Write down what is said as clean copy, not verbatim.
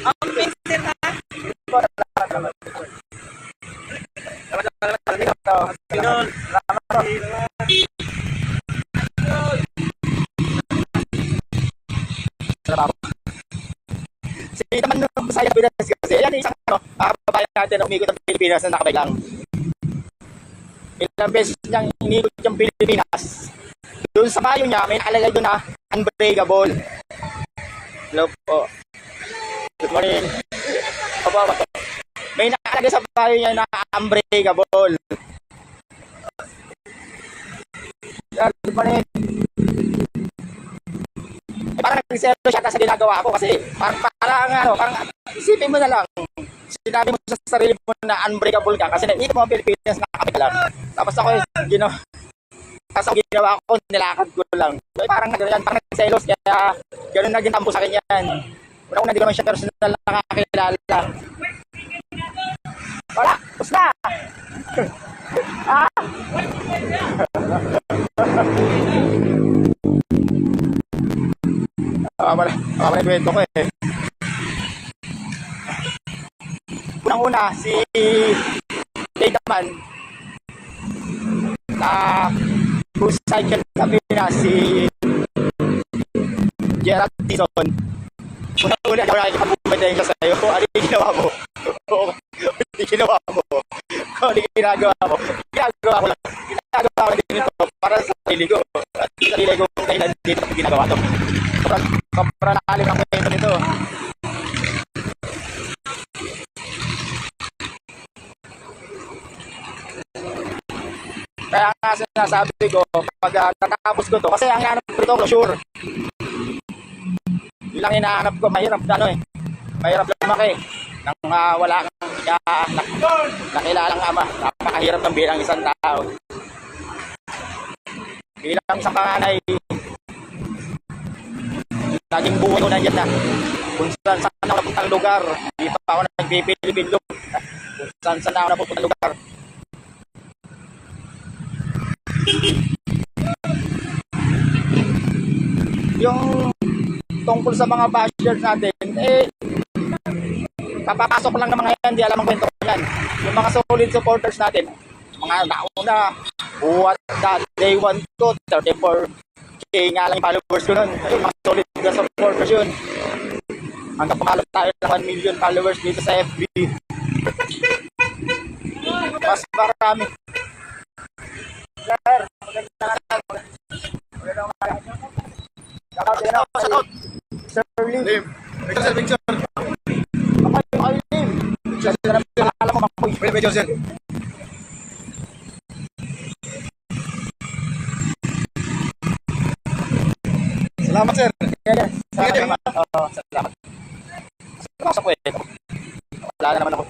Ang Pincer na. Pinol. Si naman nung Bisaya Pinas kasi, yan isang kababayan natin na umikot ng Pilipinas na nakabay lang. Ilang beses niyang inikot yung Pilipinas. Doon sa bayo niya, may nakalagay doon na unbreakable. Hello po. Good morning. Opo. May nakalagay sa bayo niya na unbreakable. Good morning. Parang nagsero siya sa ginagawa ko kasi parang isipin mo na lang, sinabi mo sa sarili mo na unbreakable ka kasi naikot mo ang Pilipinas na kapit lang. Tapos ako ginawa ko, nilakad ko lang. Parang nagselos kaya gano'n na ginampo sa akin yan. Una-una hindi ko naman siya personal na nakakilala. Wala, tapos na! Wala yung kwento ko eh. Unang-una, si Dave naman na whose side siya sabi na si Gerald Dizon. Unang-una, ako nakikipagpapatayin siya sa'yo. Ano yung ginawa mo? Hindi ginawa mo. Ano yung ginagawa mo? Ginagawa ko lang. Ginagawa ko din ito para sa sarili ko. At sa sarili ko kailan dito ginagawa ito. Kapra nakalim ang kwento nito. Kaya nga sinasabi ko, pag natapos ko to, kasi ang hinahanap ko ito, closure. Yun lang hinahanap ko, mahirap mahirap lumaki. Nang wala kang nakilalang ama, napakahirap ng bilang isang tao. Bilang isang panganay, naging buhay ko na dyan na. Kung saan ako napuntang lugar, hindi pa ako nagpipilipin look. Kung saan ako napuntang lugar. Yung tungkol sa mga bashers natin, kapapasok lang ng mga yan, hindi alam ang kwento yan. Yung mga solid supporters natin, mga nauna, what that day 1 to 34K nga lang yung followers ko nun. Yung mga solid na supporters yun. Hanggang pumalap tayo ng 1 million followers dito sa FB. Mas marami. Sir, magandang araw. Shoutout. Sir Lim. Victor. Ay, Lim. Alam mo, Makoy. Medyo, sir. Salamat, sir. Salamat. Salamat. Salamat po eh. Wala na naman ako.